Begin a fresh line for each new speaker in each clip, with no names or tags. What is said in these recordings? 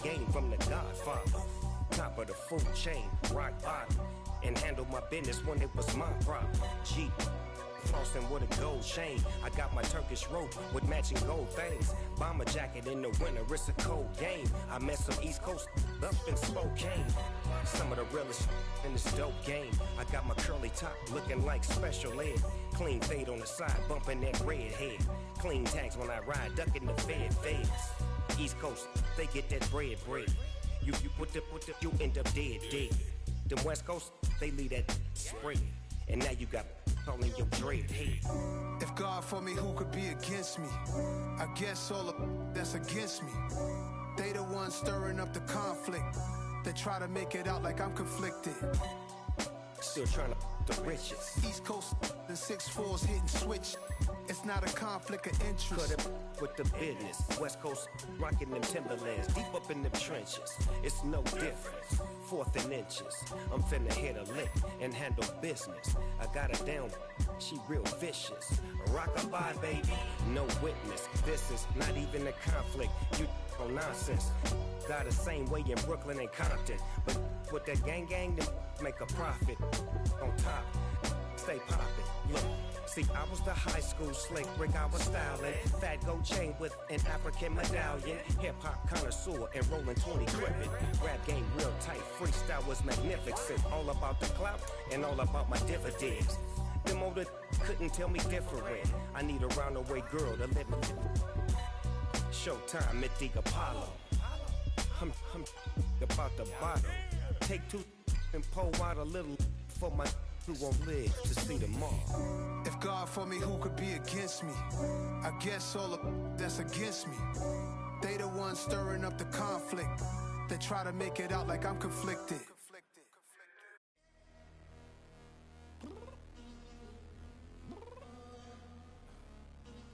game from the Godfather. Top of the food chain, rock bottom. And handle my business when it was my problem. Jeep, flossing with a gold chain. I got my Turkish rope with matching gold things. Bomber jacket in the winter, it's a cold game. I met some East Coast up in Spokane. Some of the realest in this dope game. I got my curly top looking like special ed. Clean fade on the side, bumping that red head. Clean tags when I ride, ducking the feds. East Coast, they get that bread. You you end up dead. Them West Coast, they leave that spray. And now you got all in your dread head.
If God for me, who could be against me? I guess all of that's against me. They the ones stirring up the conflict. They try to make it out like I'm conflicted.
Still trying to the riches.
East Coast, the 6'4's hitting switch. It's not a conflict of interest.
Cut it with the business. West Coast rocking them Timberlands, deep up in them trenches. It's no difference. 4th and inches. I'm finna hit a lick and handle business. I got her down, she real vicious. Rock-a-bye, baby, no witness. This is not even a conflict. You on nonsense. Got the same way in Brooklyn and Compton. But with that gang, then make a profit. On top, stay poppin'. Look. See, I was the high school slick Rick, I was styling. Fat gold chain with an African medallion. Hip-hop connoisseur and rolling 20 gripping. Rap game real tight, freestyle was magnificent. All about the clout and all about my dividends. Them older couldn't tell me different. I need a round-away girl to live with. Showtime at the Apollo. I'm about the bottle. Take 2 and pour out a little for my who won't live to see tomorrow.
If God for me, who could be against me? I guess all of that's against me. They the ones stirring up the conflict. They try to make it out like I'm conflicted.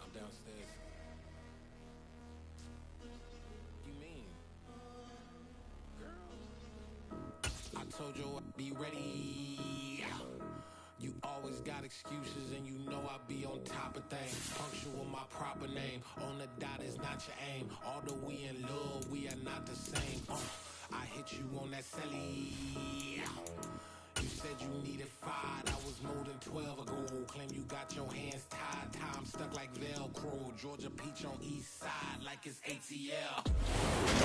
I'm downstairs. You mean? Girl, I told you I'd be ready. You always got excuses and you know I be on top of things. Punctual my proper name. On the dot is not your aim. Although we in love, we are not the same. I hit you on that celly. You said you needed 5, I was more than 12 ago. Claim you got your hands tied, time stuck like Velcro. Georgia Peach on east side like it's ATL.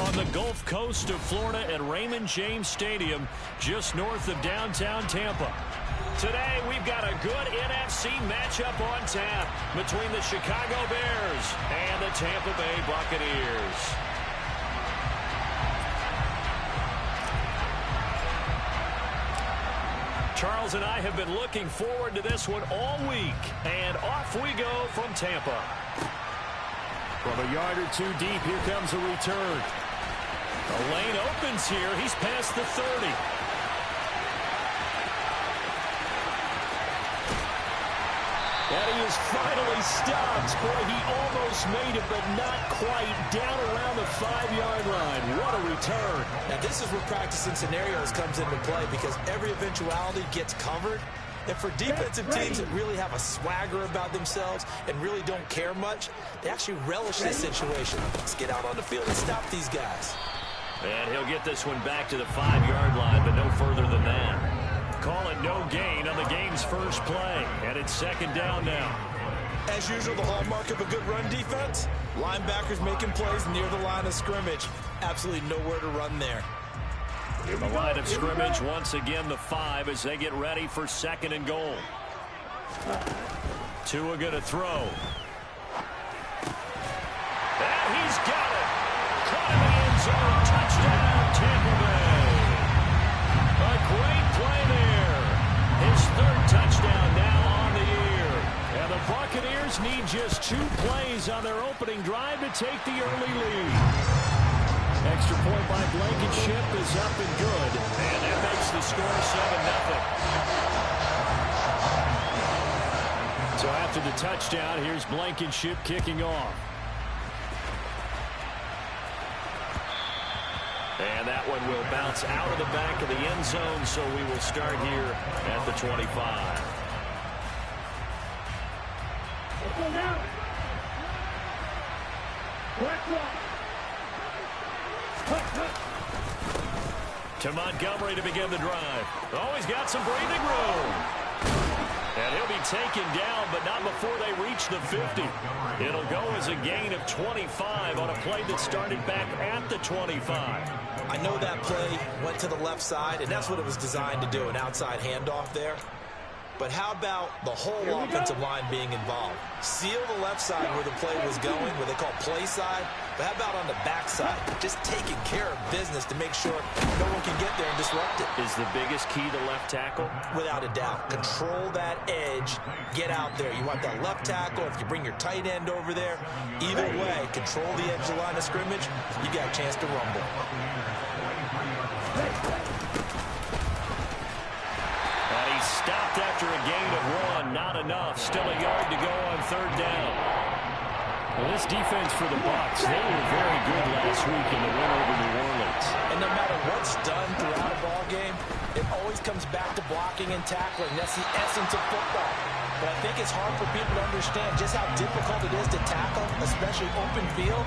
On the Gulf Coast of Florida at Raymond James Stadium, just north of downtown Tampa. Today, we've got a good NFC matchup on tap between the Chicago Bears and the Tampa Bay Buccaneers. Charles and I have been looking forward to this one all week, and off we go from Tampa. From a yard or 2 deep, here comes a return. The lane opens here. He's past the 30. And he is finally stopped. Boy, he almost made it, but not quite. Down around the 5-yard line. What a return.
Now, this is where practicing scenarios comes into play because every eventuality gets covered. And for defensive teams that really have a swagger about themselves and really don't care much, they actually relish this situation. Let's get out on the field and stop these guys.
And he'll get this one back to the 5-yard line, but no further than that. Call it no gain on the game's first play, and it's 2nd down now.
As usual, the hallmark of a good run defense, linebackers making plays near the line of scrimmage. Absolutely nowhere to run there.
The line of scrimmage, once again, the 5 as they get ready for 2nd and goal. Tua going to throw. And he's got it. Caught in the end zone. Touchdown, Tampa Bay. A great play there. His 3rd touchdown now on the year. And the Buccaneers need just 2 plays on their opening drive to take the early lead. Extra point by Blankenship is up and good. And that makes the score 7-0. So after the touchdown, here's Blankenship kicking off. And that one will bounce out of the back of the end zone, so we will start here at the 25. To Montgomery to begin the drive. Oh, he's got some breathing room. And he'll be taken down, but not before they reach the 50. It'll go as a gain of 25 on a play that started back at the 25.
I know that play went to the left side, and that's what it was designed to do, an outside handoff there. But how about the whole offensive line being involved? Seal the left side where the play was going, where they call play side. But how about on the back side? Just taking care of business to make sure no one can get there and disrupt it.
Is the biggest key to left tackle?
Without a doubt. Control that edge. Get out there. You want that left tackle. If you bring your tight end over there, either way, control the edge of the line of scrimmage, you got a chance to rumble.
Stopped after a gain of 1. Not enough. Still a yard to go on third down. Well, this defense for the Bucs, they were very good last week in the win over New Orleans.
And no matter what's done throughout a ball game, it always comes back to blocking and tackling. That's the essence of football. But I think it's hard for people to understand just how difficult it is to tackle, especially open field.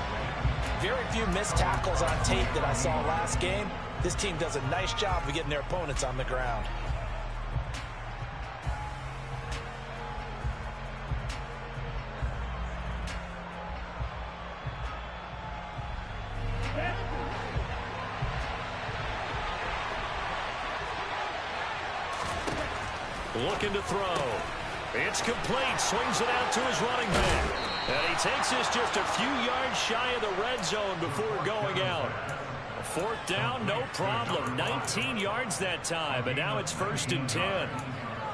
Very few missed tackles on tape that I saw last game. This team does a nice job of getting their opponents on the ground.
Looking to throw. It's complete. Swings it out to his running back. And he takes this just a few yards shy of the red zone before going out. A fourth down, no problem. 19 yards that time, and now it's 1st and 10.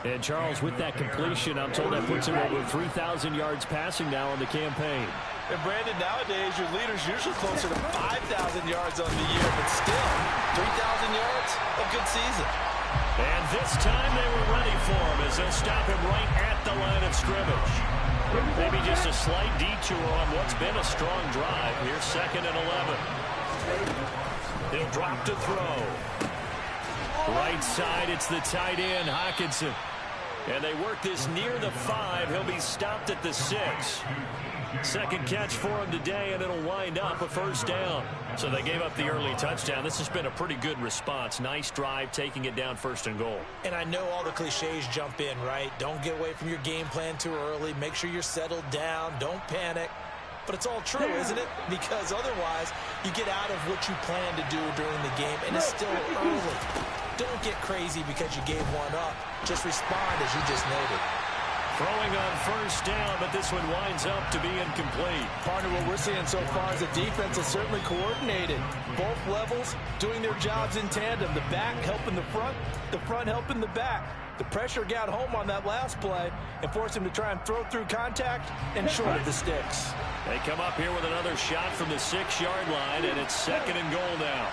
And Charles, with that completion, I'm told that puts him over 3,000 yards passing now on the campaign.
And Brandon, nowadays your leader's usually closer to 5,000 yards on the year, but still, 3,000 yards, a good season.
And this time they were ready for him as they'll stop him right at the line of scrimmage. Maybe just a slight detour on what's been a strong drive. Here's 2nd and 11. He'll drop to throw. Right side, it's the tight end, Hockenson. And they work this near the 5. He'll be stopped at the 6. Second catch for him today, and it'll wind up a 1st down. So they gave up the early touchdown. This has been a pretty good response. Nice drive, taking it down 1st and goal.
And I know all the cliches jump in, right? Don't get away from your game plan too early. Make sure you're settled down. Don't panic. But it's all true, isn't it? Because otherwise, you get out of what you plan to do during the game, and it's still early. Don't get crazy because you gave one up. Just respond as you just noted.
Throwing on 1st down, but this one winds up to be incomplete.
Partner, what we're seeing so far is the defense is certainly coordinated. Both levels doing their jobs in tandem. The back helping the front helping the back. The pressure got home on that last play and forced him to try and throw through contact and short of the sticks.
They come up here with another shot from the 6-yard line, and it's 2nd and goal now.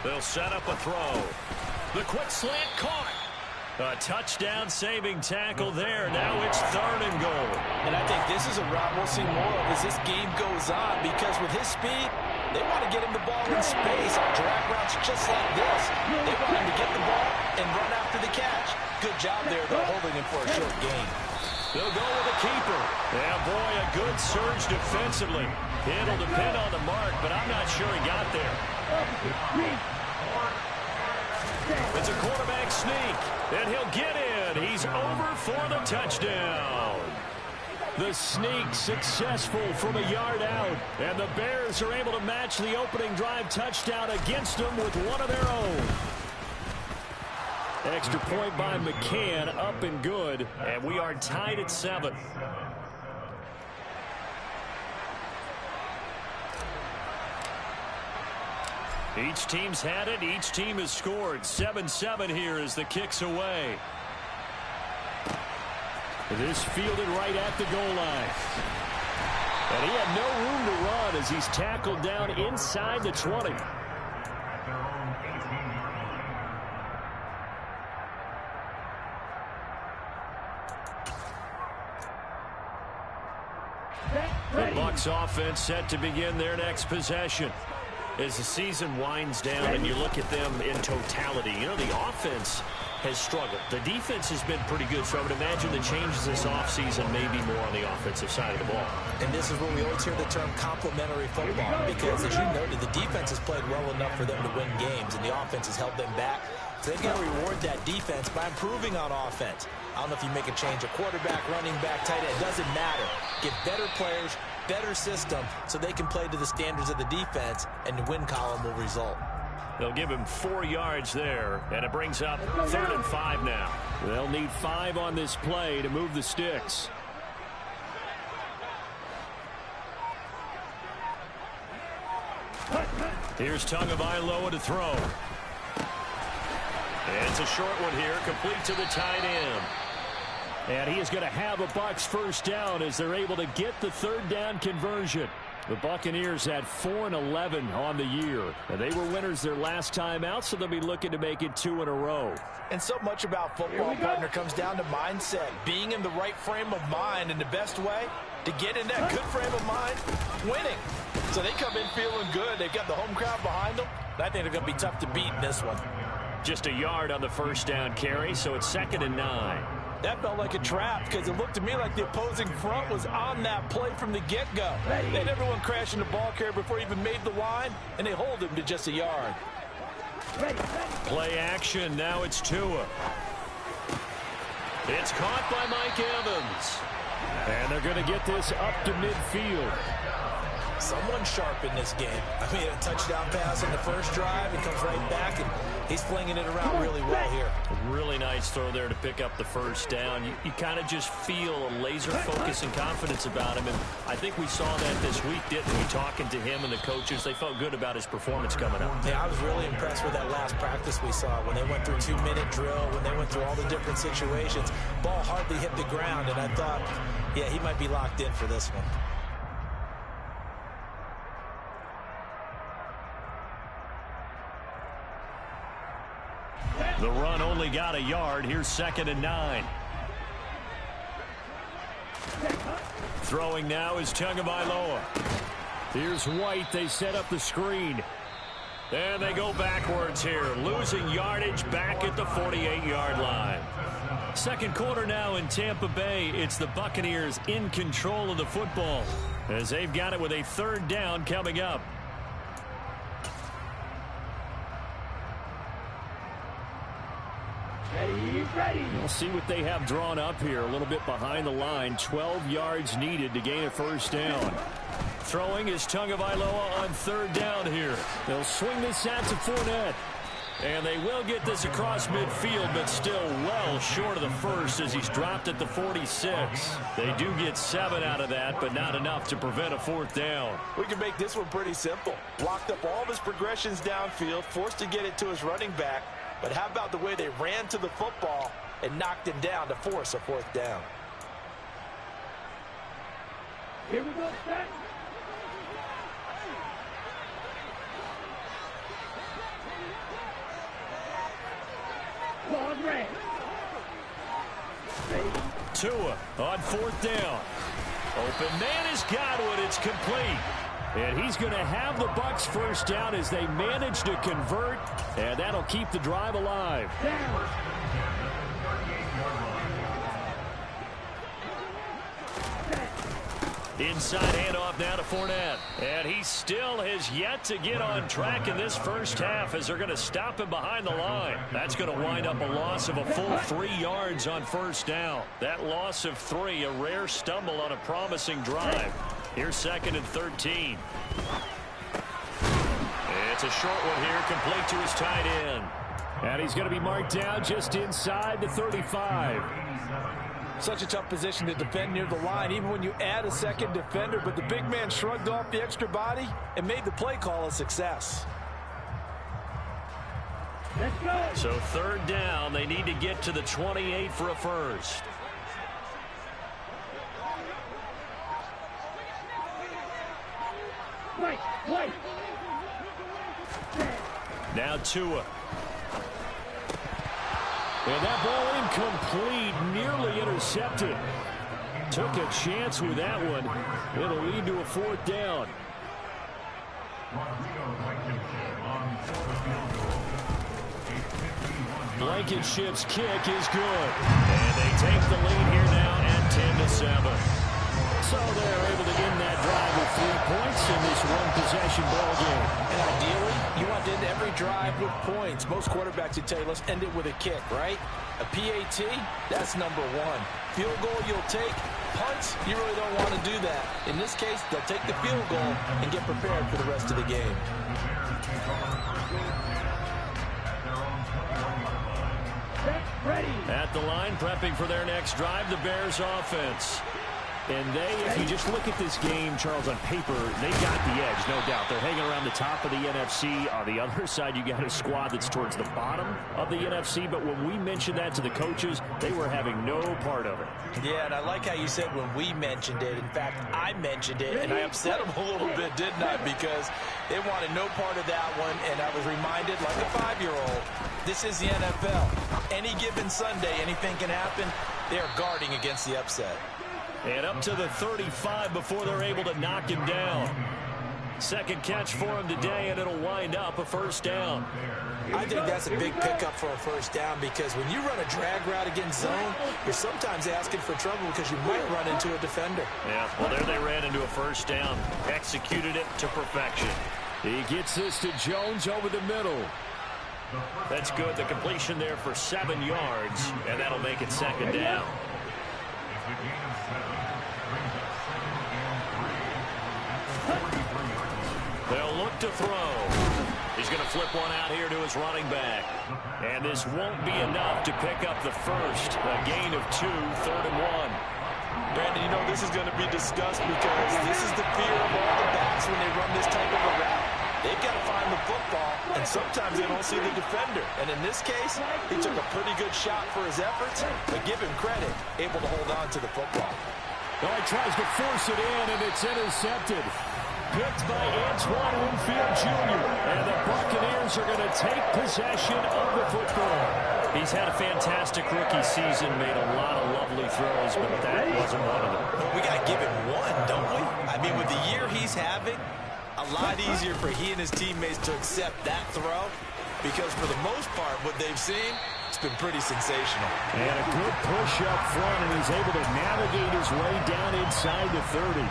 They'll set up a throw. The quick slant caught. A touchdown-saving tackle there. Now it's 3rd and goal.
And I think this is a route we'll see more of as this game goes on, because with his speed, they want to get him the ball in space on drag routes just like this. They want him to get the ball and run after the catch. Good job there, though, holding him for a short gain.
They'll go with a keeper. Yeah, boy, a good surge defensively. It'll depend on the mark, but I'm not sure he got there. It's a quarterback sneak, and he'll get in. He's over for the touchdown. The sneak successful from a yard out, and the Bears are able to match the opening drive touchdown against them with one of their own. Extra point by McCann, up and good, and we are tied at 7. Each team's had it. Each team has scored. 7-7 here as the kick's away. This fielded right at the goal line. And he had no room to run as he's tackled down inside the 20. The Bucs offense set to begin their next possession. As the season winds down and you look at them in totality, you know, the offense has struggled. The defense has been pretty good, so I would imagine the changes this offseason may be more on the offensive side of the ball.
And this is where we always hear the term complementary football, because as you noted, the defense has played well enough for them to win games, and the offense has held them back. So they've got to reward that defense by improving on offense. I don't know if you make a change, a quarterback, running back, tight end, it doesn't matter. Get better players, better system, so they can play to the standards of the defense, and the win column will result.
They'll give him 4 yards there, and it brings up 3rd and 5 now. They'll need 5 on this play to move the sticks. Here's Tagovailoa to throw. And it's a short one here, complete to the tight end. And he is going to have a Bucs first down as they're able to get the 3rd down conversion. The Buccaneers had 4-11 on the year. And they were winners their last time out, so they'll be looking to make it 2 in a row.
And so much about football, partner, comes down to mindset. Being in the right frame of mind, and the best way to get in that good frame of mind, winning. So they come in feeling good. They've got the home crowd behind them. I think they're going to be tough to beat in this one.
Just a yard on the first down carry, so it's 2nd and 9.
That felt like a trap because it looked to me like the opposing front was on that play from the get-go. They had everyone crashing the ball carrier before he even made the line, and they hold him to just a yard.
Play action. Now it's Tua. It's caught by Mike Evans. And they're going to get this up to midfield.
Someone sharp in this game. I mean, a touchdown pass on the first drive. He comes right back, and he's flinging it around really well here.
A really nice throw there to pick up the first down. You kind of just feel a laser focus and confidence about him, and I think we saw that this week, didn't we? Talking to him and the coaches, they felt good about his performance coming up.
Yeah, I was really impressed with that last practice we saw when they went through 2-minute drill, when they went through all the different situations. Ball hardly hit the ground, and I thought, yeah, he might be locked in for this one.
The run only got a yard. Here's 2nd and 9. Throwing now is Tagovailoa. Here's White. They set up the screen. And they go backwards here, losing yardage back at the 48-yard line. Second quarter now in Tampa Bay. It's the Buccaneers in control of the football as they've got it with a 3rd down coming up. We'll see what they have drawn up here. A little bit behind the line. 12 yards needed to gain a first down. Throwing is Tagovailoa on 3rd down here. They'll swing this out to Fournette. And they will get this across midfield, but still well short of the first as he's dropped at the 46. They do get 7 out of that, but not enough to prevent a 4th down.
We can make this one pretty simple. Blocked up all of his progressions downfield, forced to get it to his running back. But how about the way they ran to the football and knocked him down to force a 4th down?
Here we go, set. Ball red.
Tua on 4th down. Open man is Godwin. It's complete. And he's going to have the Bucs first down as they manage to convert, and that'll keep the drive alive. Inside handoff now to Fournette. And he still has yet to get on track in this first half as they're going to stop him behind the line. That's going to wind up a loss of a full 3 yards on first down. That loss of 3, a rare stumble on a promising drive. Here's 2nd and 13. It's a short one here, complete to his tight end. And he's going to be marked down just inside the 35.
Such a tough position to defend near the line, even when you add a second defender. But the big man shrugged off the extra body and made the play call a success.
Let's go.
So 3rd down, they need to get to the 28 for a first.
Wait.
Now Tua. And that ball incomplete, nearly intercepted. Took a chance with that one. It'll lead to a 4th down. Blankenship's kick is good. And they take the lead here now at 10-7. So they're able to end that drive with 3 points in this one-possession ball game.
And ideally, you want to end every drive with points. Most quarterbacks would tell you, let's end it with a kick, right? A PAT, that's number 1. Field goal you'll take. Punts, you really don't want to do that. In this case, they'll take the field goal and get prepared for the rest of the game.
Ready.
At the line, prepping for their next drive, the Bears offense. And if you just look at this game, Charles, on paper, they got the edge, no doubt. They're hanging around the top of the NFC. On the other side, you got a squad that's towards the bottom of the NFC. But when we mentioned that to the coaches, they were having no part of it.
Yeah, and I like how you said when we mentioned it. In fact, I mentioned it, and I upset them a little bit, didn't I? Because they wanted no part of that one, and I was reminded, like a 5-year-old, this is the NFL. Any given Sunday, anything can happen. They are guarding against the upset.
And up to the 35 before they're able to knock him down. Second catch for him today, and it'll wind up a first down.
I think that's a big pickup for a first down because when you run a drag route against zone, you're sometimes asking for trouble because you might run into a defender.
Yeah, well, there they ran into a first down. Executed it to perfection. He gets this to Jones over the middle. That's good. The completion there for 7 yards, and that'll make it second down. They'll look to throw. He's going to flip one out here to his running back. And this won't be enough to pick up the first. A gain of 2, 3rd and 1.
Brandon, you know this is going to be discussed because this is the fear of all the backs when they run this type of a route. They've got to find the football, and sometimes they don't see the defender. And in this case, he took a pretty good shot for his efforts, but give him credit, able to hold on to the football.
Well, he tries to force it in, and it's intercepted. Picked by Antoine Winfield Jr. And the Buccaneers are going to take possession of the football. He's had a fantastic rookie season, made a lot of lovely throws, but that wasn't one of them.
Well, we got to give him one, don't we? I mean, with the year he's having, a lot easier for he and his teammates to accept that throw because for the most part, what they've seen, it's been pretty sensational.
And a good push up front, and he's able to navigate his way down inside the 30.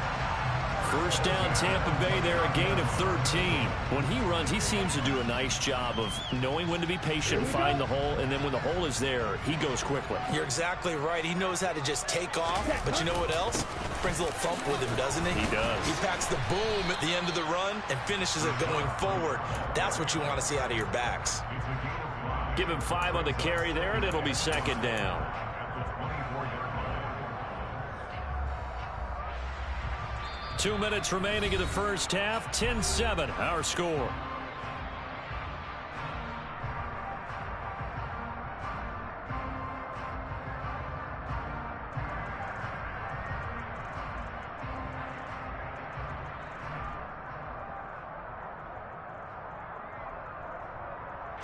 First down, Tampa Bay there, a gain of 13. When he runs, he seems to do a nice job of knowing when to be patient, find the hole, and then when the hole is there, he goes quickly.
You're exactly right. He knows how to just take off, but you know what else? Brings a little thump with him, doesn't he?
He does.
He packs the boom at the end of the run and finishes it going forward. That's what you want to see out of your backs.
Give him 5 on the carry there, and it'll be second down. Two minutes remaining in the first half. 10-7, our score.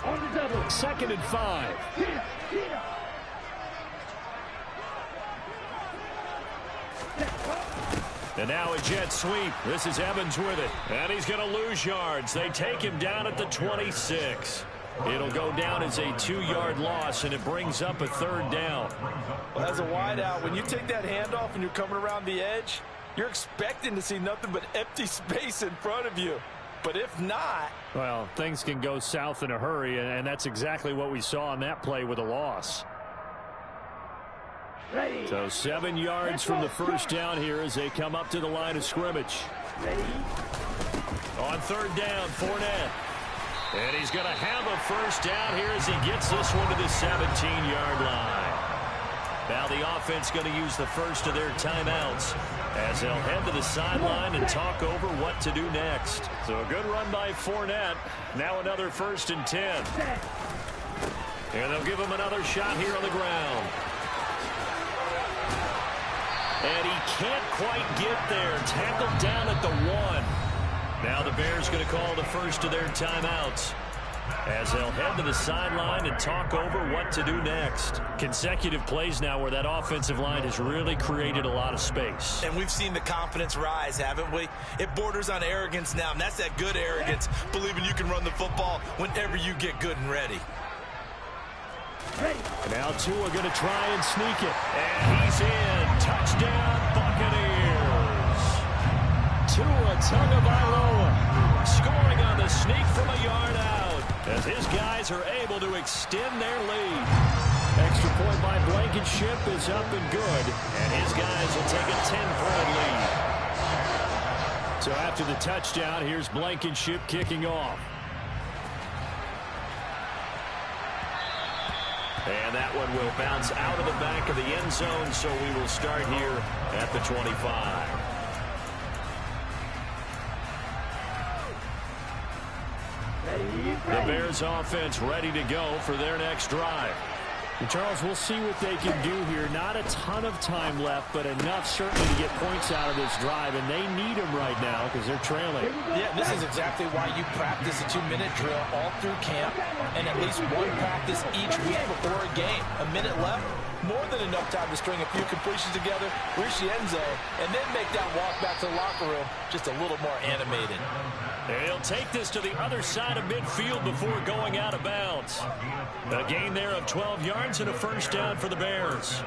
On the double.
2nd and 5. And now a jet sweep. This is Evans with it. And he's going to lose yards. They take him down at the 26. It'll go down as a 2-yard loss, and it brings up a 3rd down.
Well, as a wideout, when you take that handoff and you're coming around the edge, you're expecting to see nothing but empty space in front of you. But if not...
Well, things can go south in a hurry, and that's exactly what we saw on that play with a loss.
Ready.
So 7 yards from the first down here as they come up to the line of scrimmage.
Ready.
On 3rd down, Fournette. And he's going to have a first down here as he gets this one to the 17-yard line. Now the offense going to use the first of their timeouts as they'll head to the sideline and talk over what to do next. So a good run by Fournette. Now another 1st and 10. And they'll give him another shot here on the ground. And he can't quite get there. Tackled down at the 1. Now the Bears going to call the first of their timeouts as they'll head to the sideline and talk over what to do next. Consecutive plays now where that offensive line has really created a lot of space.
And we've seen the confidence rise, haven't we? It borders on arrogance now, and that's that good arrogance, believing you can run the football whenever you get good and ready.
And now Tua going to try and sneak it. And he's in. Touchdown, Buccaneers. Tua Tagovailoa scoring on the sneak from a yard out as his guys are able to extend their lead. Extra point by Blankenship is up and good, and his guys will take a 10-point lead. So after the touchdown, here's Blankenship kicking off. And that one will bounce out of the back of the end zone, so we will start here at the 25. The Bears offense ready to go for their next drive. And Charles, we'll see what they can do here. Not a ton of time left, but enough certainly to get points out of this drive, and they need them right now because they're trailing.
Yeah, this is exactly why you practice a 2-minute drill all through camp and at least one practice each week before a game. A minute left, more than enough time to string a few completions together, reach the end zone, and then make that walk back to the locker room just a little more animated.
He'll take this to the other side of midfield before going out of bounds. A gain there of 12 yards and a first down for the Bears.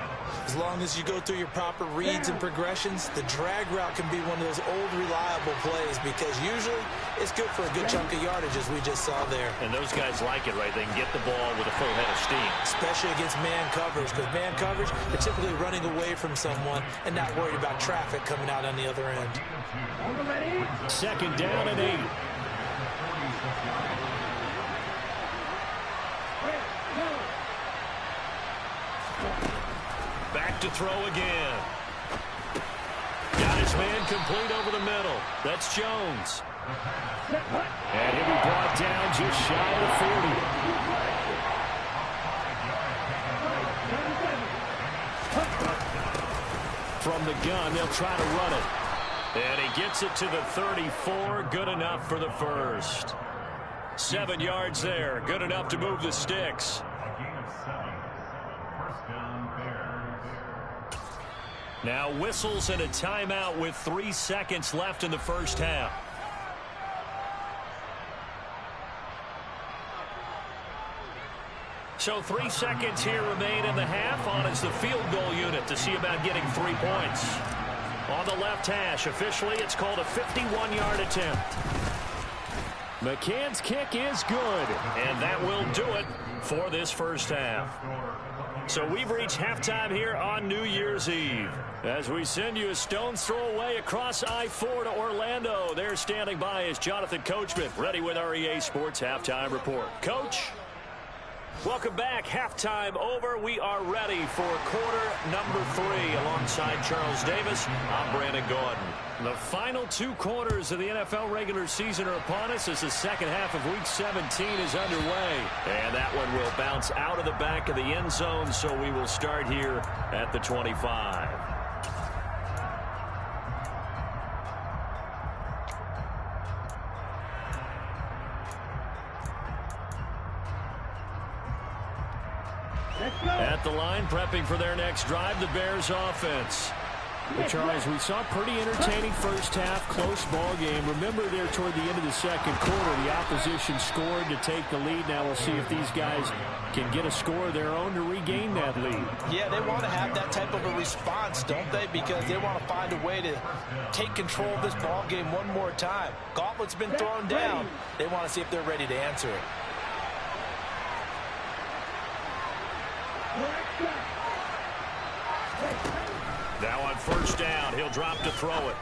As long as you go through your proper reads and progressions, the drag route can be one of those old reliable plays because usually it's good for a good chunk of yardage as we just saw there.
And those guys like it, right? They can get the ball with a full head of steam.
Especially against man coverage, because man coverage, they're typically running away from someone and not worried about traffic coming out on the other end.
Second down and 8. Back to throw again. Got his man complete over the middle. That's Jones. And he'll be brought down just shy of the 40. From the gun, they'll try to run it. And he gets it to the 34. Good enough for the first. 7 yards there. Good enough to move the sticks. Now whistles and a timeout with 3 seconds left in the first half. So 3 seconds here remain in the half. On is the field goal unit to see about getting 3 points. On the left hash, officially it's called a 51-yard attempt. McCann's kick is good, and that will do it for this first half. So we've reached halftime here on New Year's Eve. As we send you a stone's throw away across I-4 to Orlando. There standing by is Jonathan Coachman, ready with our EA Sports Halftime Report. Coach, welcome back. Halftime over. We are ready for quarter number 3 alongside Charles Davis. I'm Brandon Gordon. The final 2 quarters of the NFL regular season are upon us as the second half of Week 17 is underway. And that one will bounce out of the back of the end zone, so we will start here at the 25. At the line, prepping for their next drive, the Bears offense. Well, Charles, we saw a pretty entertaining first half, close ball game. Remember there toward the end of the second quarter, the opposition scored to take the lead. Now we'll see if these guys can get a score of their own to regain that lead.
Yeah, they want to have that type of a response, don't they? Because they want to find a way to take control of this ball game one more time. Gauntlet's been thrown down. They want to see if they're ready to answer it.
Now on first down, he'll drop to throw it.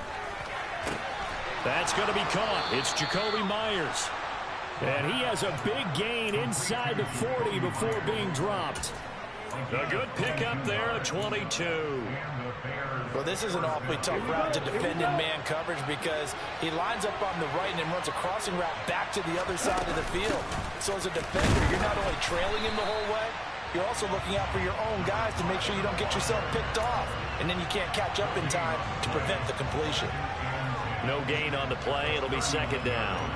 That's going to be caught. It's Jacoby Myers. And he has a big gain inside the 40 before being dropped. A good pickup there at 22.
Well, this is an awfully tough route to defend in man coverage because he lines up on the right and then runs a crossing route back to the other side of the field. So as a defender, you're not only trailing him the whole way, you're also looking out for your own guys to make sure you don't get yourself picked off. And then you can't catch up in time to prevent the completion.
No gain on the play. It'll be second down.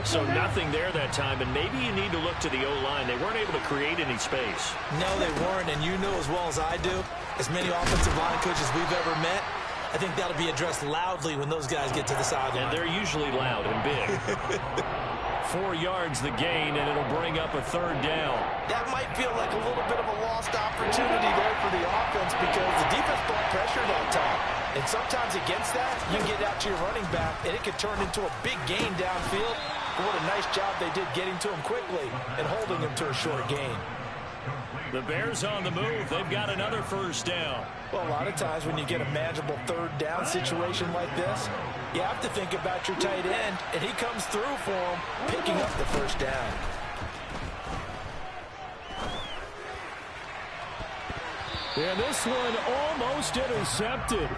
So nothing there that time, and maybe you need to look to the O-line. They weren't able to create any space.
No, they weren't, and you know as well as I do, as many offensive line coaches we've ever met, I think that'll be addressed loudly when those guys get to the sideline.
And they're usually loud and big. 4 yards the gain, and it'll bring up a 3rd down.
That might feel like a little bit of a lost opportunity there for the offense because the defense brought pressure that time. And sometimes against that, you can get out to your running back, and it could turn into a big gain downfield. But what a nice job they did getting to him quickly and holding him to a short gain.
The Bears on the move. They've got another 1st down.
Well, a lot of times when you get a manageable 3rd down situation like this, you have to think about your tight end, and he comes through for him, picking up the 1st down.
And this one almost intercepted.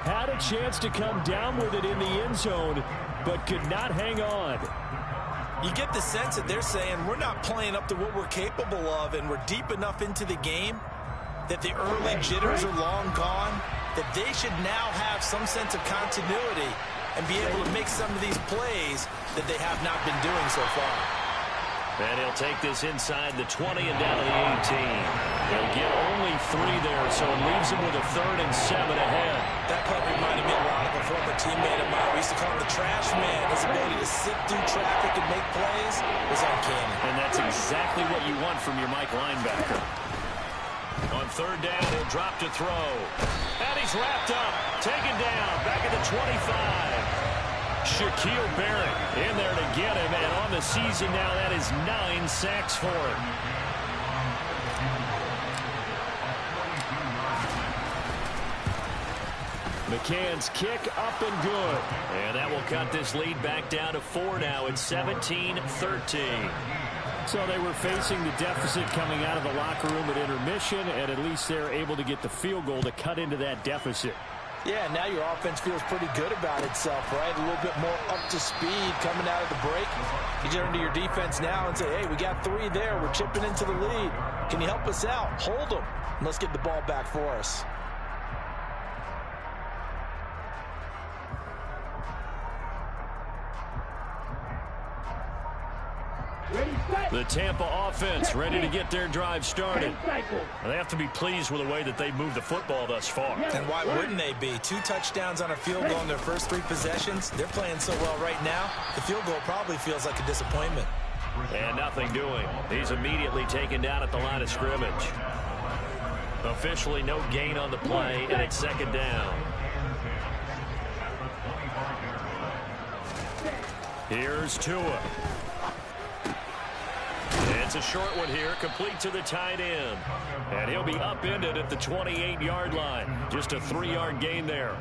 Had a chance to come down with it in the end zone, but could not hang on.
You get the sense that they're saying we're not playing up to what we're capable of, and we're deep enough into the game that the early jitters are long gone, that they should now have some sense of continuity and be able to make some of these plays that they have not been doing so far.
And he'll take this inside the 20 and down to the 18. He'll get only 3 there, so it leaves him with a 3rd and 7 ahead.
That play reminded me a lot of a former teammate of mine. We used to call him the trash man. His ability to sit through traffic and make plays was uncanny.
And that's exactly what you want from your Mike linebacker. On 3rd down, he'll drop to throw. And he's wrapped up, taken down, back at the 25. Shaquille Barrett in there to get him, and on the season now, that is 9 sacks for him. McCann's kick up and good. And that will cut this lead back down to 4 now. It's 17-13. So they were facing the deficit coming out of the locker room at intermission, and at least they're able to get the field goal to cut into that deficit.
Yeah, now your offense feels pretty good about itself, right? A little bit more up to speed coming out of the break. You turn to your defense now and say, hey, we got 3 there. We're chipping into the lead. Can you help us out? Hold them. And let's get the ball back for us.
The Tampa offense ready to get their drive started. They have to be pleased with the way that they've moved the football thus far.
And why wouldn't they be? 2 touchdowns on a field goal in their first 3 possessions. They're playing so well right now, the field goal probably feels like a disappointment.
And nothing doing. He's immediately taken down at the line of scrimmage. Officially no gain on the play, and it's 2nd down. Here's Tua. It's a short one here, complete to the tight end. And he'll be upended at the 28-yard line. Just a 3-yard gain there.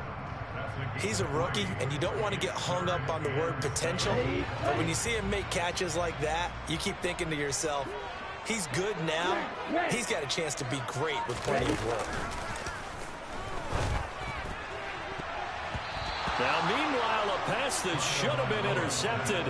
He's a rookie, and you don't want to get hung up on the word potential. But when you see him make catches like that, you keep thinking to yourself, he's good now. He's got a chance to be great with plenty of work.
Now, meanwhile, a pass that should have been intercepted,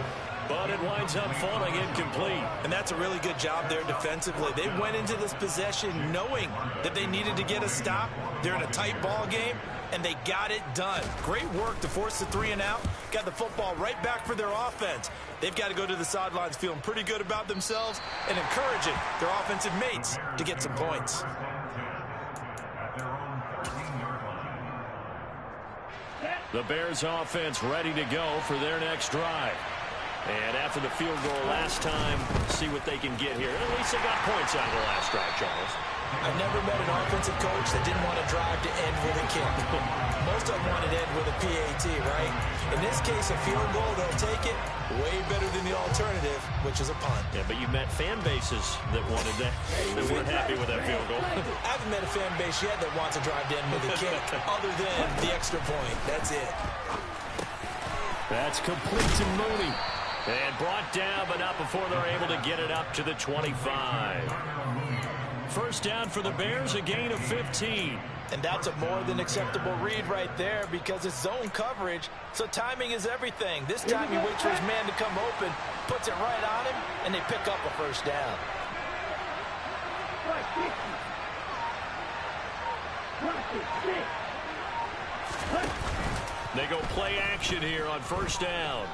but it winds up falling incomplete.
And that's a really good job there defensively. They went into this possession knowing that they needed to get a stop. They're in a tight ball game, and they got it done. Great work to force the 3 and out. Got the football right back for their offense. They've got to go to the sidelines feeling pretty good about themselves and encouraging their offensive mates to get some points.
The Bears offense ready to go for their next drive. And after the field goal last time, see what they can get here. At least they got points out of the last drive, Charles.
I've never met an offensive coach that didn't want to drive to end with a kick. Most of them want to end with a PAT, right? In this case, a field goal, they'll take it. Way better than the alternative, which is a punt.
Yeah, but you met fan bases that wanted that, that weren't happy with that field goal.
I haven't met a fan base yet that wants to drive to end with a kick, other than the extra point. That's it.
That's complete to Mooney. And brought down, but not before they're able to get it up to the 25. First down for the Bears, a gain of 15.
And that's a more than acceptable read right there because it's zone coverage, so timing is everything. This time he waits for his man to come open, puts it right on him, and they pick up a first down.
They go play action here on first down.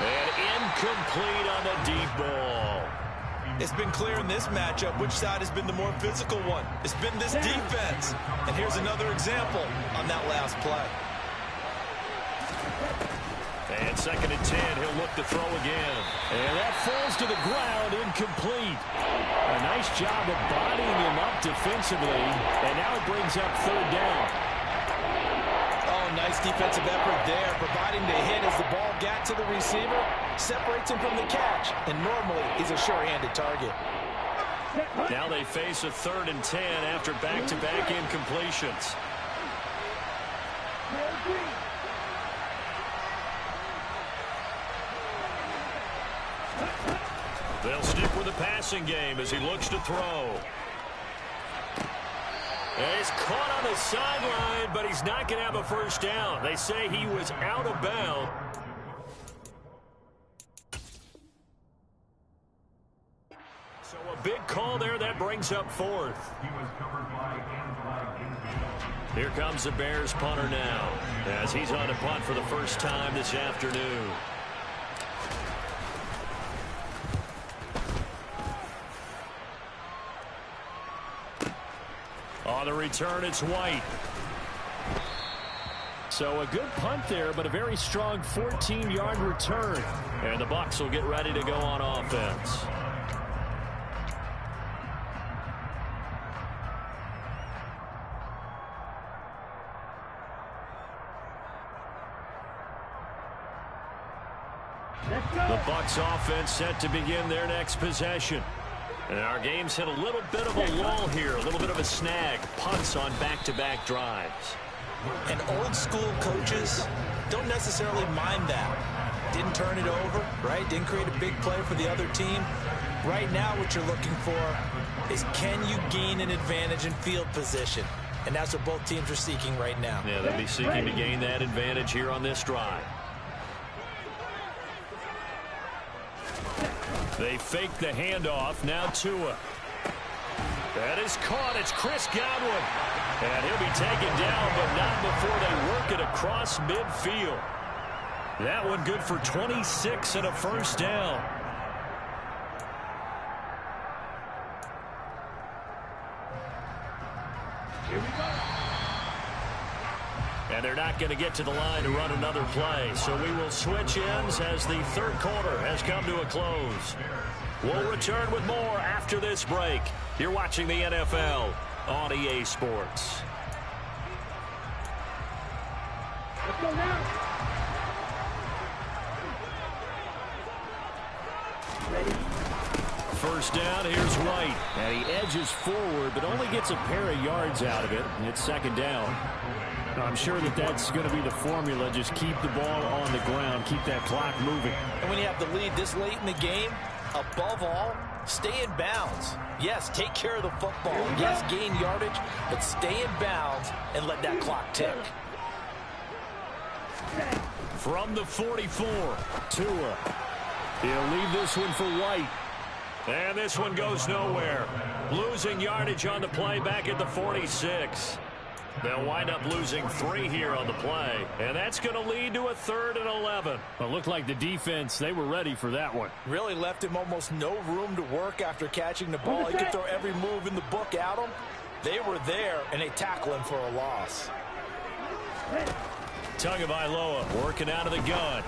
And incomplete on the deep ball.
It's been clear in this matchup which side has been the more physical one. It's been this defense. And here's another example on that last play.
And On 2nd and 10, he'll look to throw again. And that falls to the ground, incomplete. A nice job of bodying him up defensively, and now it brings up 3rd down.
Oh, nice defensive effort there, providing the hit as the ball got to the receiver, separates him from the catch, and normally he's a sure-handed target.
Now they face a 3rd and 10 after back-to-back incompletions. They'll stick with the passing game as he looks to throw. And he's caught on the sideline, but he's not going to have a 1st down. They say he was out of bounds. So a big call there that brings up 4th. Here comes the Bears punter now as he's on to punt for the first time this afternoon. On the return, it's White. So a good punt there, but a very strong 14-yard return. And the Bucs will get ready to go on offense. The Bucs offense set to begin their next possession. And our game's hit a little bit of a lull here, a little bit of a snag. Punts on back-to-back drives.
And old-school coaches don't necessarily mind that. Didn't turn it over, right? Didn't create a big play for the other team. Right now what you're looking for is can you gain an advantage in field position? And that's what both teams are seeking right now.
Yeah, they'll be seeking to gain that advantage here on this drive. They fake the handoff. Now Tua. That is caught. It's Chris Godwin. And he'll be taken down, but not before they work it across midfield. That one good for 26 and a 1st down.
Here we go.
And they're not going to get to the line to run another play. So we will switch ends as the 3rd quarter has come to a close. We'll return with more after this break. You're watching the NFL on EA Sports.
Let's go now. Ready?
1st down, here's White. And he edges forward, but only gets a pair of yards out of it. And it's 2nd down. I'm sure that's going to be the formula. Just keep the ball on the ground. Keep that clock moving.
And when you have the lead this late in the game, above all, stay in bounds. Yes, take care of the football. Yes, gain yardage, but stay in bounds and let that clock tick.
From the 44, Tua. He'll leave this one for White. And this one goes nowhere. Losing yardage on the play back at the 46. They'll wind up losing 3 here on the play. And that's going to lead to a 3rd and 11.
It looked like the defense, they were ready for that one.
Really left him almost no room to work after catching the ball. He could throw every move in the book at him. They were there, and they tackle him for a loss.
Tagovailoa working out of the gun.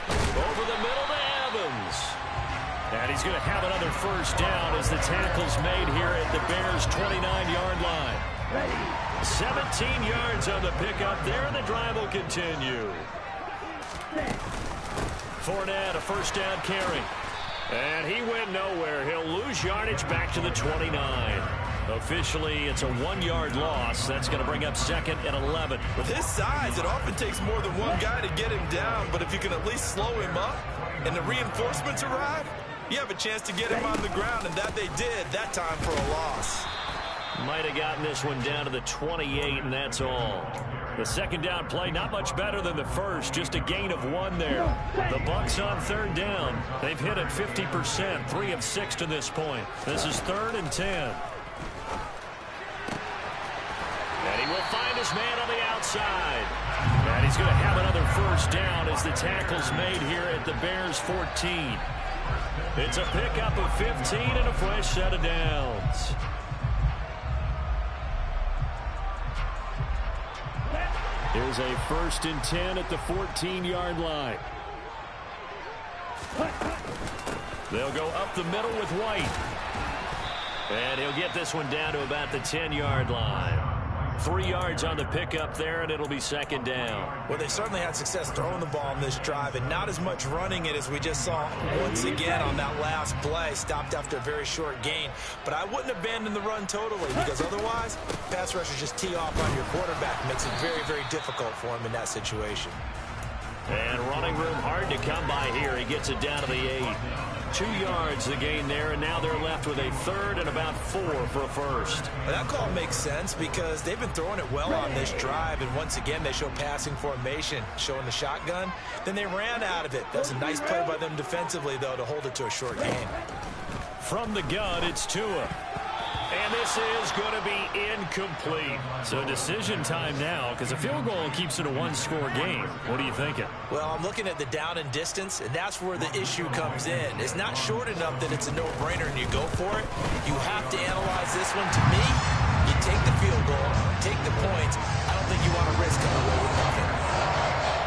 Over the middle to Evans. And he's going to have another 1st down as the tackle's made here at the Bears' 29-yard line. 17 yards on the pickup there, and the drive will continue. Fournette, a 1st down carry. And he went nowhere. He'll lose yardage back to the 29. Officially, it's a 1-yard loss. That's going to bring up 2nd and 11.
With his size, it often takes more than one guy to get him down, but if you can at least slow him up and the reinforcements arrive, you have a chance to get him on the ground, and that they did that time for a loss.
Might have gotten this one down to the 28, and that's all. The 2nd down play, not much better than the first, just a gain of 1 there. The Bucs on 3rd down. They've hit it 50%, 3 of 6 to this point. This is 3rd and 10. And he will find his man on the outside. And he's going to have another 1st down as the tackle's made here at the Bears' 14. It's a pickup of 15 and a fresh set of downs. Here's
is a 1st and 10 at the 14-yard line. They'll go up the middle with White. And he'll get this one down to about the 10-yard line. 3 yards on the pickup there, and it'll be 2nd down.
Well, they certainly had success throwing the ball on this drive, and not as much running it as we just saw once again on that last play. Stopped after a very short gain. But I wouldn't abandon the run totally, because otherwise, pass rushers just tee off on your quarterback. Makes it very, very difficult for him in that situation.
And running room hard to come by here. He gets it down to the 8. 2 yards the gain there, and now they're left with a 3rd and about 4 for a 1st.
Well, that call makes sense because they've been throwing it well on this drive, and once again they show passing formation, showing the shotgun. Then they ran out of it. That's a nice play by them defensively, though, to hold it to a short gain.
From the gun, it's Tua. And this is going to be incomplete. So decision time now, because a field goal keeps it a 1-score game. What are you thinking?
Well, I'm looking at the down and distance, and that's where the issue comes in. It's not short enough that it's a no-brainer and you go for it. You have to analyze this one. To me, you take the field goal, take the points. I don't think you want to risk coming away with nothing.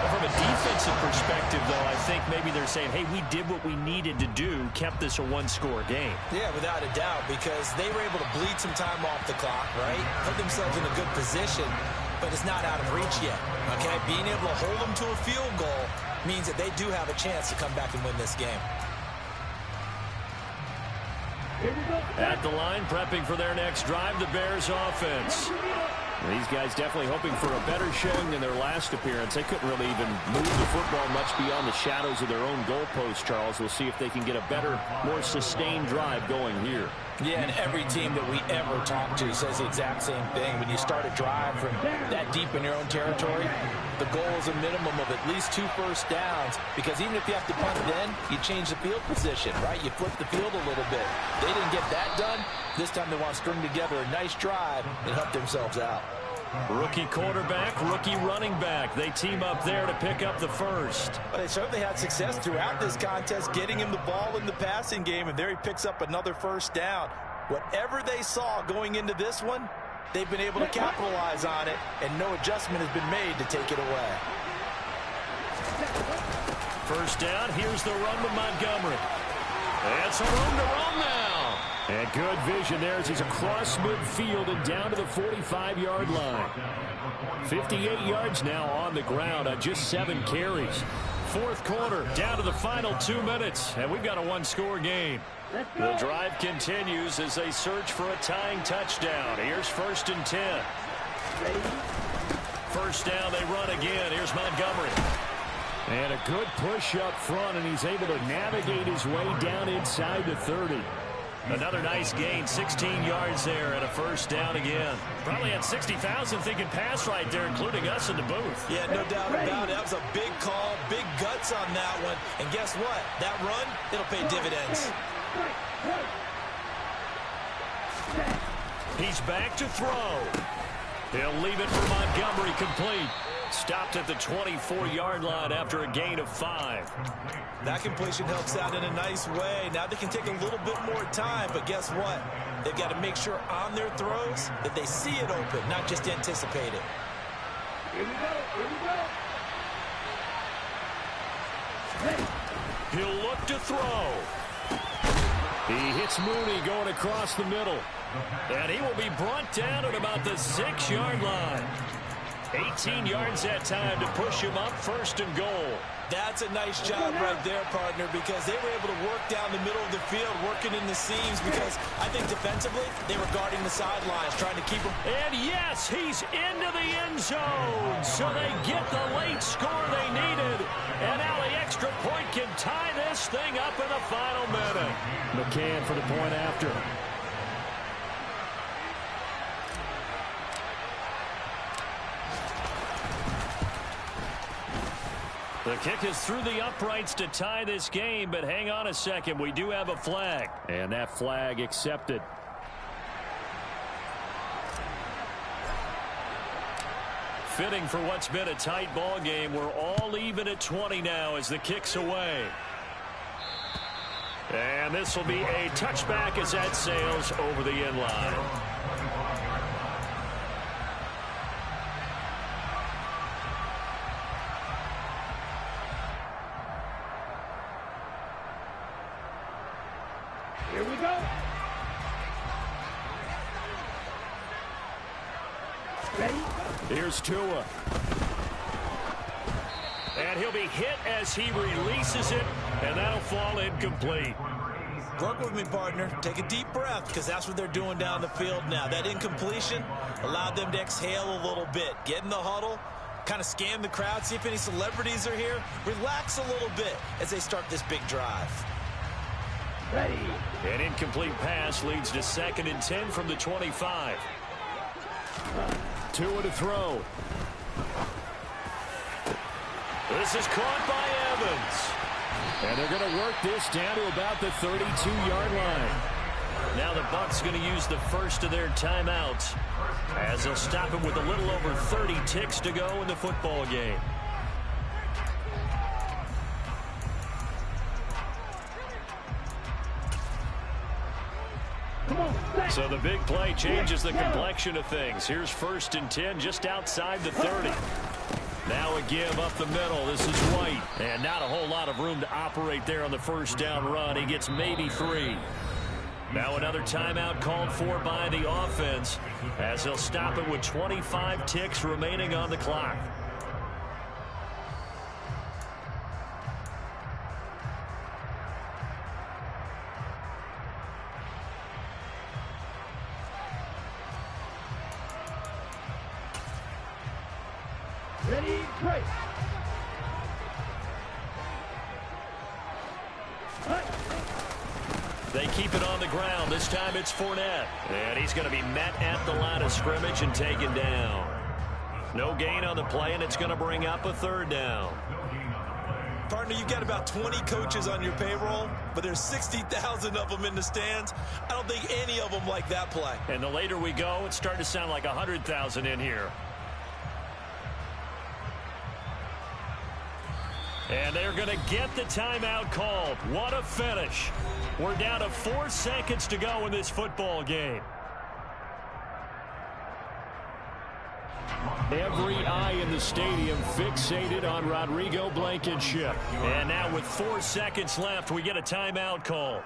From a defensive perspective, though, I think maybe they're saying, hey, we did what we needed to do, kept this a 1-score game.
Yeah, without a doubt, because they were able to bleed some time off the clock, right? Put themselves in a good position, but it's not out of reach yet, okay? Being able to hold them to a field goal means that they do have a chance to come back and win this game.
At the line, prepping for their next drive, the Bears offense. These guys definitely hoping for a better showing than their last appearance. They couldn't really even move the football much beyond the shadows of their own goalpost, Charles. We'll see if they can get a better, more sustained drive going here.
Yeah, and every team that we ever talk to says the exact same thing. When you start a drive from that deep in your own territory, the goal is a minimum of at least 2 first downs, because even if you have to punt then, you change the field position, right? You flip the field a little bit. They didn't get that done. This time they want to string together a nice drive and help themselves out.
Rookie quarterback, rookie running back. They team up there to pick up the 1st.
Well, they certainly had success throughout this contest, getting him the ball in the passing game, and there he picks up another 1st down. Whatever they saw going into this one, they've been able to capitalize on it, and no adjustment has been made to take it away.
1st down, here's the run to Montgomery. And some room to roam now. And good vision there as he's across midfield and down to the 45-yard line. 58 yards now on the ground on just 7 carries. 4th quarter, down to the final 2 minutes, and we've got a 1-score game. The drive continues as they search for a tying touchdown. Here's 1st and 10. 1st down, they run again. Here's Montgomery. And a good push up front, and he's able to navigate his way down inside the 30. Another nice gain, 16 yards there, and a 1st down again. Probably had 60,000 thinking pass right there, including us in the booth.
Yeah, no doubt about it. That was a big call, big guts on that one. And guess what? That run, it'll pay dividends.
He's back to throw. He'll leave it for Montgomery, complete. Stopped at the 24-yard line after a gain of 5.
That completion helps out in a nice way. Now they can take a little bit more time, but guess what? They've got to make sure on their throws that they see it open, not just anticipate it.
Here we go.
He'll look to throw. He hits Mooney going across the middle. And he will be brought down at about the 6-yard line. 18 yards that time to push him up, 1st and goal.
That's a nice job right there, partner, because they were able to work down the middle of the field, working in the seams, because I think defensively they were guarding the sidelines, trying to keep him.
And yes, he's into the end zone. So they get the late score they needed. And now the extra point can tie this thing up in the final minute. McCann for the point after. The kick is through the uprights to tie this game, but hang on a second. We do have a flag, and that flag accepted. Fitting for what's been a tight ball game. We're all even at 20 now as the kick's away. And this will be a touchback as that sails over the end line.
Here we go. Ready?
Here's Tua. And he'll be hit as he releases it, and that'll fall incomplete.
Work with me, partner. Take a deep breath, because that's what they're doing down the field now. That incompletion allowed them to exhale a little bit. Get in the huddle, kind of scan the crowd, see if any celebrities are here. Relax a little bit as they start this big drive.
Ready.
An incomplete pass leads to 2nd and 10 from the 25. Tua to throw. This is caught by Evans. And they're going to work this down to about the 32-yard line. Now the Bucs going to use the first of their timeouts as they'll stop it with a little over 30 ticks to go in the football game. So the big play changes the complexion of things. Here's 1st and 10 just outside the 30. Now a give up the middle. This is White. And not a whole lot of room to operate there on the first down run. He gets maybe 3. Now another timeout called for by the offense as they'll stop it with 25 ticks remaining on the clock.
Ready, break.
They keep it on the ground. This time it's Fournette. And he's going to be met at the line of scrimmage and taken down. No gain on the play, and it's going to bring up a 3rd down.
Partner, you've got about 20 coaches on your payroll, but there's 60,000 of them in the stands. I don't think any of them like that play.
And the later we go, it's starting to sound like 100,000 in here. And they're going to get the timeout called. What a finish. We're down to 4 seconds to go in this football game. Every eye in the stadium fixated on Rodrigo Blankenship. And now with 4 seconds left, we get a timeout call.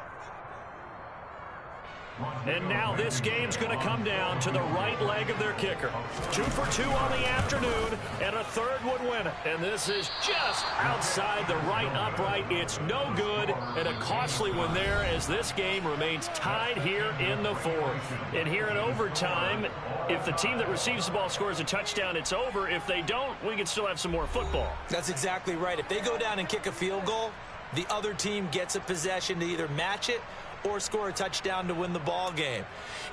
And now this game's going to come down to the right leg of their kicker. 2 for 2 on the afternoon, and a 3rd would win it. And this is just outside the right upright. It's no good, and a costly one there as this game remains tied here in the 4th. And here in overtime, if the team that receives the ball scores a touchdown, it's over. If they don't, we can still have some more football.
That's exactly right. If they go down and kick a field goal, the other team gets a possession to either match it or score a touchdown to win the ball game.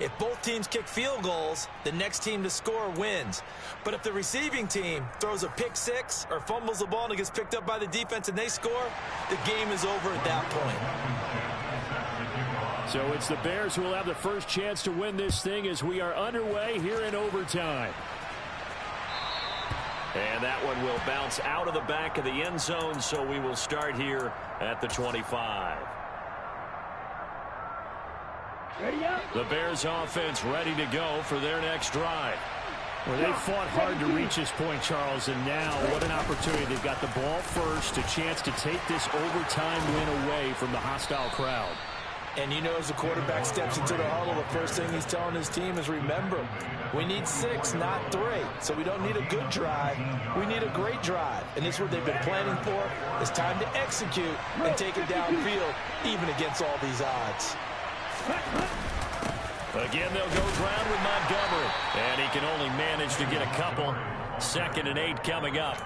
If both teams kick field goals, the next team to score wins. But if the receiving team throws a pick 6 or fumbles the ball and it gets picked up by the defense and they score, the game is over at that point.
So it's the Bears who will have the first chance to win this thing as we are underway here in overtime. And that one will bounce out of the back of the end zone, so we will start here at the 25.
Ready up.
The Bears offense ready to go for their next drive. Well, they fought hard to reach this point, Charles, and now what an opportunity. They've got the ball first, a chance to take this overtime win away from the hostile crowd.
And you know, as the quarterback steps into the huddle, the first thing he's telling his team is, remember, we need 6, not 3. So we don't need a good drive. We need a great drive. And this is what they've been planning for. It's time to execute and take it downfield, even against all these odds.
Again, they'll go ground with Montgomery. And he can only manage to get a couple. 2nd and 8 coming up.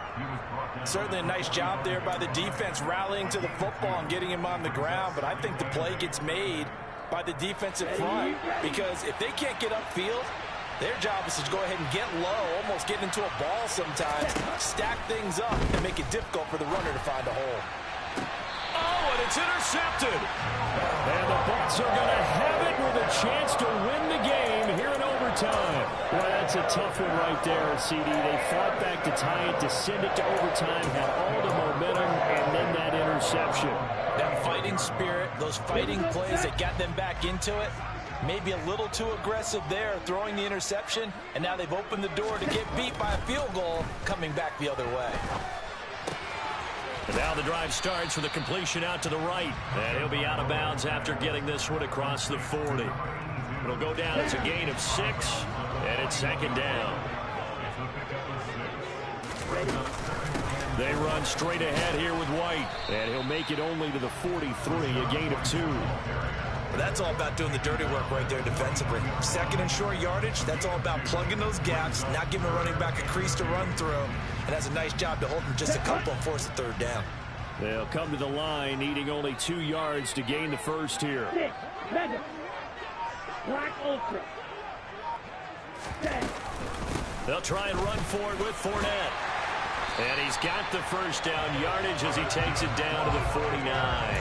Certainly a nice job there by the defense rallying to the football and getting him on the ground. But I think the play gets made by the defensive front, because if they can't get upfield, their job is to go ahead and get low, almost get into a ball sometimes, stack things up, and make it difficult for the runner to find a hole.
Oh, and it's intercepted. And the Bucs are going to have it with a chance to win the game here in overtime. Well, that's a tough one right there, CD. They fought back to tie it, to send it to overtime, had all the momentum, and then that interception.
That fighting spirit, those fighting plays that got them back into it, maybe a little too aggressive there, throwing the interception, and now they've opened the door to get beat by a field goal coming back the other way.
And now the drive starts with a completion out to the right. And he'll be out of bounds after getting this one across the 40. It'll go down as a gain of 6, and it's second down. They run straight ahead here with White, and he'll make it only to the 43, a gain of 2.
Well, that's all about doing the dirty work right there defensively. Second and short yardage, that's all about plugging those gaps, not giving a running back a crease to run through, and has a nice job to hold him just a couple and force the third down.
They'll come to the line, needing only 2 yards to gain the first here.
Black Ultra.
They'll try and run for it with Fournette. And he's got the first down yardage as he takes it down to the 49.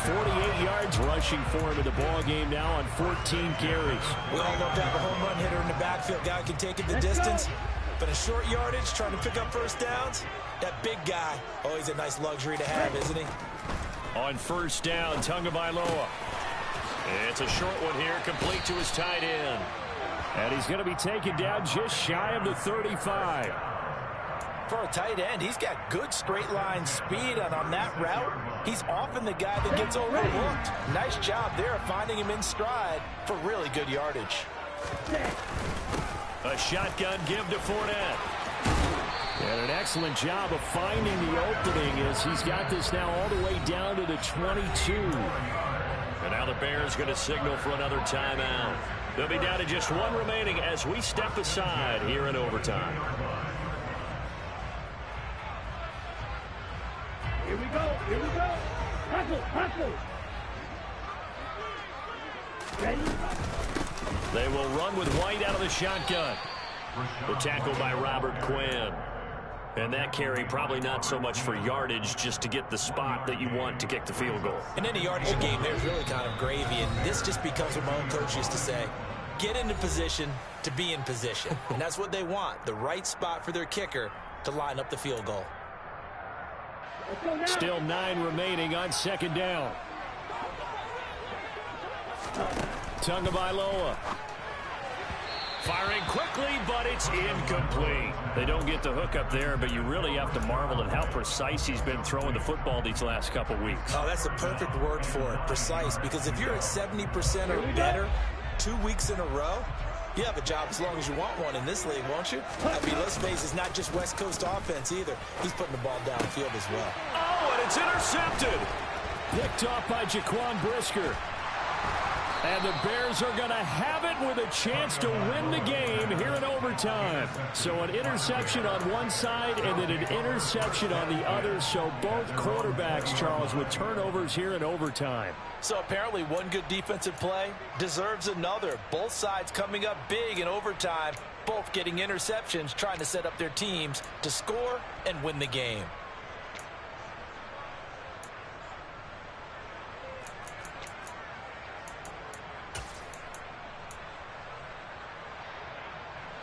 48 yards rushing for him in the ball game now on 14 carries.
We all love to have a home run hitter in the backfield. Guy can take it the distance. But a short yardage, trying to pick up first downs, that big guy, oh, he's a nice luxury to have, isn't he?
On first down, Tagovailoa. It's a short one here, complete to his tight end.
And he's going to be taken down just shy of the 35.
For a tight end, he's got good straight line speed, and on that route, he's often the guy that gets overlooked. Nice job there finding him in stride for really good yardage.
A shotgun give to Fournette.
And an excellent job of finding the opening as he's got this now all the way down to the 22.
And now the Bears going to signal for another timeout. They'll be down to just 1 remaining as we step aside here in overtime.
Here we go. Hustle. Ready?
They will run with White out of the shotgun. The tackle by Robert Quinn. And that carry probably not so much for yardage, just to get the spot that you want to kick the field goal.
In any yardage game, there's really kind of gravy, and this just becomes what my own coach used to say. Get into position to be in position. And that's what they want, the right spot for their kicker to line up the field goal.
Still 9 remaining on second down. Tagovailoa.
Firing quickly, but it's incomplete. They don't get the hook up there, but you really have to marvel at how precise he's been throwing the football these last couple weeks.
Oh, that's the perfect word for it, precise, because if you're at 70% or better 2 weeks in a row, you have a job as long as you want one in this league, won't you? I mean, let's face it, it's not just West Coast offense either. He's putting the ball downfield as well.
Oh, and it's intercepted.
Picked off by Jaquan Brisker. And the Bears are going to have it with a chance to win the game here in overtime. So an interception on one side and then an interception on the other. So both quarterbacks, Charles, with turnovers here in overtime.
So apparently one good defensive play deserves another. Both sides coming up big in overtime. Both getting interceptions, trying to set up their teams to score and win the game.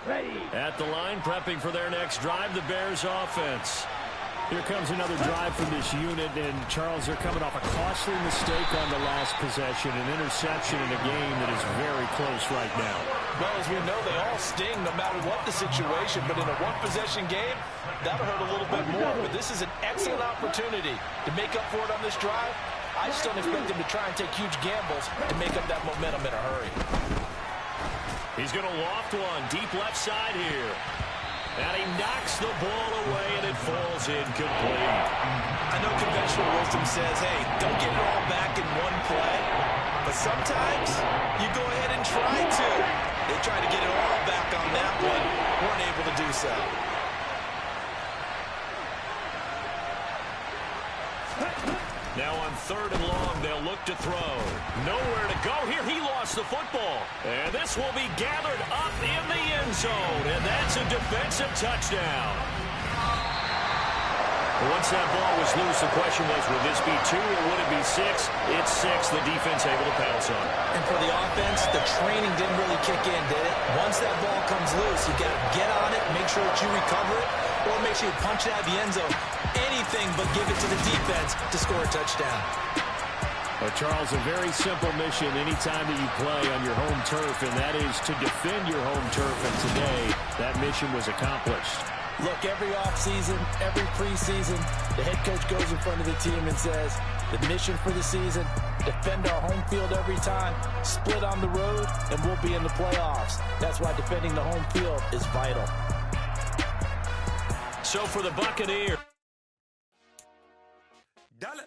Ready.
At the line, prepping for their next drive, the Bears offense. Here comes another drive from this unit, and Charles, they're coming off a costly mistake on the last possession, an interception in a game that is very close right now.
Well, as we know, they all sting no matter what the situation, but in a one-possession game, that'll hurt a little bit more. But this is an excellent opportunity to make up for it on this drive. I just don't expect them to try and take huge gambles to make up that momentum in a hurry.
He's going to loft one deep left side here. And he knocks the ball away, and it falls incomplete.
I know conventional wisdom says, hey, don't get it all back in one play. But sometimes you go ahead and try to. They tried to get it all back on that one. Weren't able to do so.
Now on 3rd and long, they'll look to throw. Nowhere to go here. He lost the football. And this will be gathered up in the end zone. And that's a defensive touchdown. Once that ball was loose, the question was, would this be 2 or would it be 6? It's 6. The defense able to pounce on it.
And for the offense, the training didn't really kick in, did it? Once that ball comes loose, you got to get on it, make sure that you recover it, or make sure you punch it out of the end zone. Anything but give it to the defense to score a touchdown.
Well, Charles, a very simple mission anytime that you play on your home turf, and that is to defend your home turf. And today, that mission was accomplished.
Look, every offseason, every preseason, the head coach goes in front of the team and says, the mission for the season, defend our home field every time, split on the road, and we'll be in the playoffs. That's why defending the home field is vital.
So for the Buccaneers.
Dollar.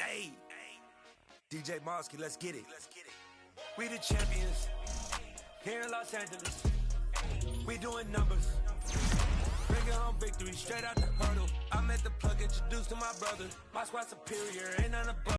Hey, DJ Mosky, let's get it. We the champions here in Los Angeles. We doing numbers. Bringing home victory straight out the huddle. I met the plug, introduced to my brother. My squad superior, ain't none above.